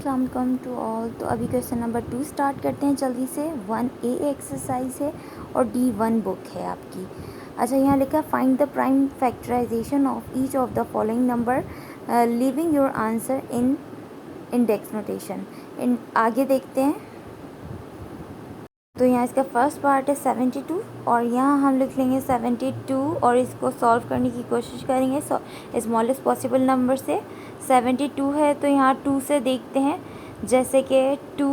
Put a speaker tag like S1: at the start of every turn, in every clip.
S1: अस्सलाम वालेकुम to all. तो अभी क्वेश्चन नंबर 2 स्टार्ट करते हैं जल्दी से। 1A एक्सरसाइज है और D1 बुक है आपकी। अच्छा, यहाँ लिखा find the prime factorisation of each of the following number leaving your answer in index notation. आगे देखते हैं। तो यहाँ इसका फर्स्ट पार्ट है 72 और यहाँ हम लिख लेंगे 72 और इसको सॉल्व करने की कोशिश करेंगे स्मॉलेस्ट पॉसिबल नंबर से। 72 है तो यहाँ 2 से देखते हैं, जैसे कि 2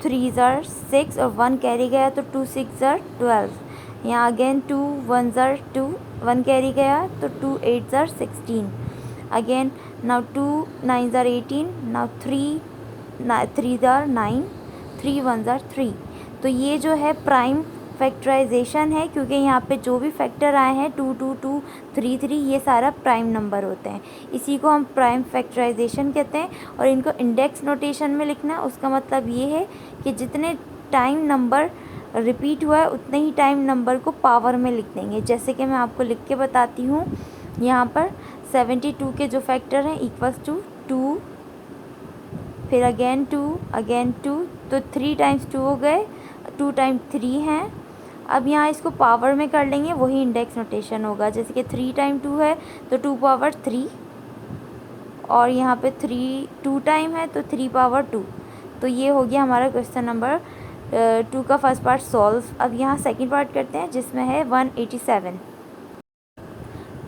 S1: 3 ज़र 6 और 1 कैरी गया तो 2 6 ज़र 12। यहाँ अगेन 2 1 ज़र 2 1 कैरी गया तो 2 8 ज़र 16। अगेन नाउ 2 9 ज़र 18। नाउ 3 ज़र 9 3 1 ज़र 3। तो ये जो है प्राइम फैक्टराइजेशन है, क्योंकि यहाँ पे जो भी फैक्टर आए हैं 2 2 2 3 3 ये सारा प्राइम नंबर होते हैं। इसी को हम प्राइम फैक्टराइजेशन कहते हैं और इनको इंडेक्स नोटेशन में लिखना है। उसका मतलब ये है कि जितने टाइम नंबर रिपीट हुआ है उतने ही टाइम नंबर को पावर में लिख देंगे। जैसे कि मैं आपको लिख के बताती हूँ। यहाँ पर 72 के जो फैक्टर हैं इक्वल्स टू 2, फिर अगेन 2, तो 3 टाइम्स 2 हो गए, 2 टाइम 3 हैं। अब यहाँ इसको पावर में कर लेंगे, वही इंडेक्स नोटेशन होगा। जैसे कि 3 टाइम 2 है तो 2 पावर 3 और यहाँ पे 2 टाइम है तो 3 पावर 2। तो ये हो गया हमारा क्वेश्चन नंबर 2 का फर्स्ट पार्ट सॉल्व। अब यहाँ सेकंड पार्ट करते हैं जिसमें है 187।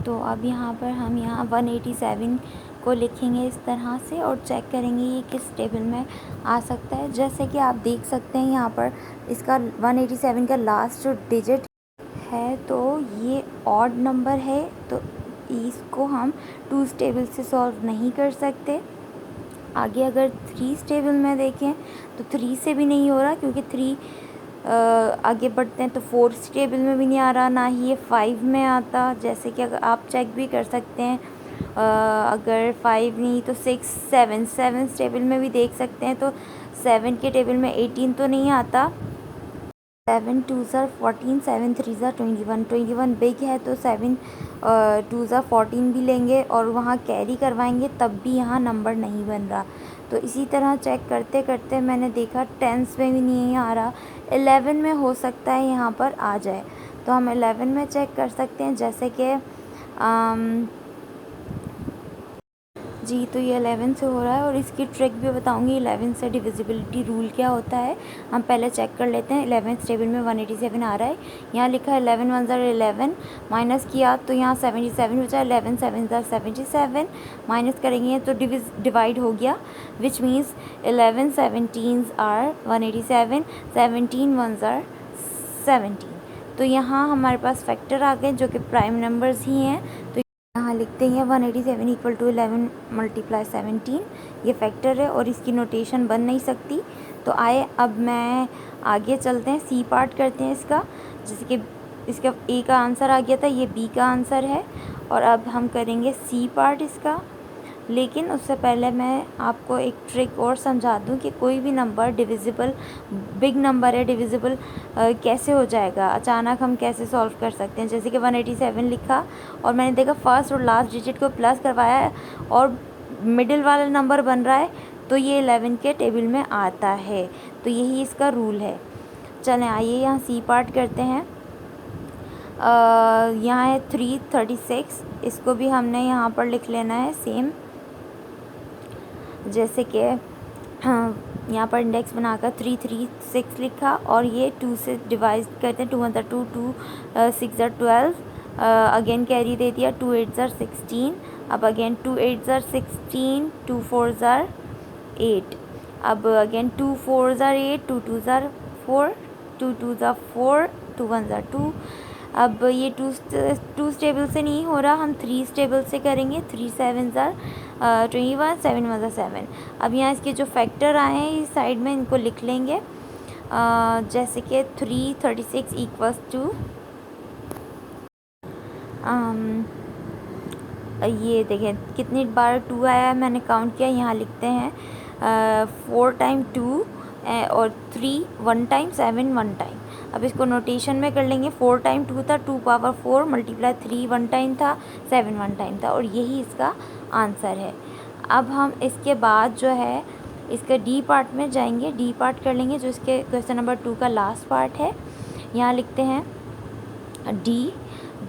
S1: तो अब यहाँ पर हम 187 को लिखेंगे इस तरह से और चेक करेंगे ये किस टेबल में आ सकता है। जैसे कि आप देख सकते हैं यहाँ पर इसका 187 का लास्ट जो डिजिट है तो ये ऑड नंबर है, तो इसको हम 2's टेबल से सॉल्व नहीं कर सकते। आगे अगर 3's टेबल में देखें तो 3 से भी नहीं हो रहा, क्योंकि 3 आगे बढ़ते हैं तो 4th टेबल में भी नहीं आ रहा, ना ही ये 5 में आता। जैसे कि अगर आप चेक भी कर सकते हैं, अगर 5 नहीं तो 6 7 टेबल में भी देख सकते हैं। तो 7 के टेबल में 18 तो नहीं आता। 7 2 ज़र 14, 7 3 ज़र 21 बिग है तो 7 2 ज़र 14 भी लेंगे और वहाँ कैरी करवाएंगे, तब भी यहाँ नंबर नहीं बन रहा। तो इसी तरह चेक करते करते मैंने देखा 10s में भी नहीं आ रहा, 11 में हो सकता है यहाँ पर आ जाए। तो हम 11 में चेक कर सकते हैं, जैसे कि जी, तो ये 11 से हो रहा है और इसकी ट्रिक भी बताऊंगी 11 से डिविजिबिलिटी रूल क्या होता है। हम पहले चेक कर लेते हैं। 11th टेबल में 187 आ रहा है, यहाँ लिखा है 11 1 ज़र 11, माइनस किया तो यहाँ 77 बचा। 11 7 ज़र 77, माइनस करेंगे तो डिवाइड हो गया, विच मीन्स 11 17s आर 187, 17 1 ज़र 17। तो यहाँ हमारे पास फैक्टर आ गए जो कि प्राइम नंबर्स ही हैं। तो यहाँ लिखते हैं 187 इक्वल टू 11 मल्टीप्लाई 17, ये फैक्टर है और इसकी नोटेशन बन नहीं सकती। तो आए अब मैं आगे चलते हैं, सी पार्ट करते हैं इसका। जैसे कि इसका ए का आंसर आ गया था, ये बी का आंसर है और अब हम करेंगे सी पार्ट इसका। लेकिन उससे पहले मैं आपको एक ट्रिक और समझा दूं कि कोई भी नंबर डिविजिबल, बिग नंबर है, डिविजिबल कैसे हो जाएगा, अचानक हम कैसे सॉल्व कर सकते हैं। जैसे कि 187 लिखा और मैंने देखा फर्स्ट और लास्ट डिजिट को प्लस करवाया है और मिडिल वाला नंबर बन रहा है, तो ये 11 के टेबल में आता है। तो यही इसका रूल है। चलें आइए यहाँ सी पार्ट करते हैं। यहाँ है 336, इसको भी हमने यहाँ पर लिख लेना है सेम। जैसे कि यहाँ पर इंडेक्स बनाकर 336 लिखा और ये 2 से डिवाइड करते हैं। 2 1 ज़र 2, 2 6 ज़र 12, अगेन कैरी दे दिया 2 8 ज़र 16। अब अगेन 2 8 ज़र 16, 2 4 ज़र 8, अब अगेन 2 4 ज़र 8, 2 2 ज़र 4, 2 2 ज़र 4, 2 1 ज़र 2। अब ये 2 टेबल से नहीं हो रहा, हम 3 टेबल से करेंगे। 3 7 ज़र 21, 7 1 ज़र 7। अब यहाँ इसके जो फैक्टर आए हैं इस साइड में इनको लिख लेंगे। जैसे कि 336 इक्वल्स टू ये देखें कितनी बार 2 आया है, मैंने काउंट किया। यहाँ लिखते हैं 4 टाइम 2 और 3 1 टाइम, 7 1 टाइम। अब इसको नोटेशन में कर लेंगे। 4 टाइम 2 था, 2 पावर 4 मल्टीप्लाई 3 1 टाइम था, 7 1 टाइम था और यही इसका आंसर है। अब हम इसके बाद जो है इसके डी पार्ट में जाएंगे, डी पार्ट कर लेंगे जो इसके क्वेश्चन नंबर 2 का लास्ट पार्ट है। यहाँ लिखते हैं डी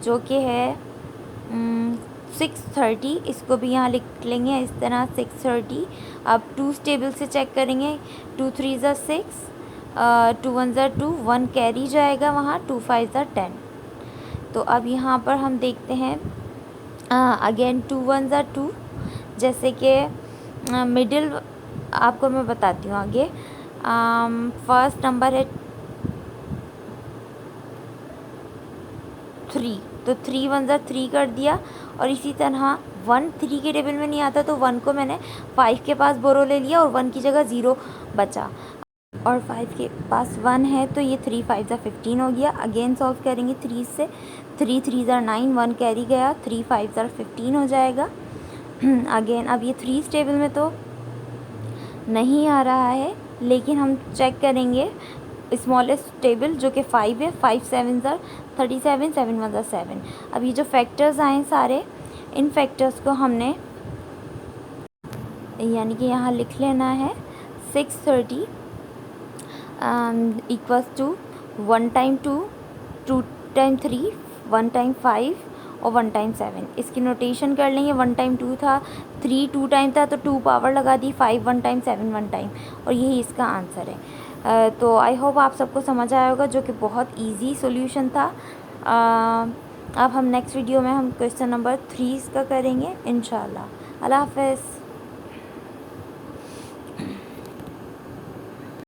S1: जो कि है 630, इसको भी यहाँ लिख लेंगे इस तरह 630। अब 2 टेबल से चेक करेंगे, 2 3 ज़ा 6, 2 1 ज़ा 2, 1 कैरी जाएगा वहाँ, 2 5 ज़ा 10। तो अब यहाँ पर हम देखते हैं अगेन 2 1 ज़ा 2, जैसे कि मिडिल आपको मैं बताती हूँ आगे। फर्स्ट नंबर है 3, तो 3 1 ज़ा 3 कर दिया। और इसी तरह 1 3 के टेबल में नहीं आता तो 1 को मैंने 5 के पास बोरो ले लिया और 1 की जगह 0 बचा, और 5 के पास 1 है तो ये 3 5 ज़ा 15 हो गया। अगेन सॉल्व करेंगे 3 से, 3 3 ज़ा 9, 1 कैरी गया, 3 5 ज़ा 15 हो जाएगा। अगेन अब ये 3 टेबल में तो नहीं आ रहा है, लेकिन हम चेक करेंगे स्मॉलेस्ट टेबल जो कि 5 है, 5 7 ज़ा 37, 7 1 ज़ा 7। अब ये जो फैक्टर्स आए सारे, इन फैक्टर्स को हमने यानी कि यहाँ लिख लेना है। 630 equals to 1 time 2, 2 time 3, 1 time 5 और 1 टाइम 7। इसकी नोटेशन कर लेंगे। 1 टाइम 2 था, 3 2 टाइम था तो 2 पावर लगा दी, 5 1 टाइम, 7 1 टाइम, और यही इसका आंसर है। तो आई होप आप सबको समझ आया होगा, जो कि बहुत इजी सॉल्यूशन था। अब हम नेक्स्ट वीडियो में हम क्वेश्चन नंबर 3 का करेंगे इंशाल्लाह। अल्लाह हाफ़िज़।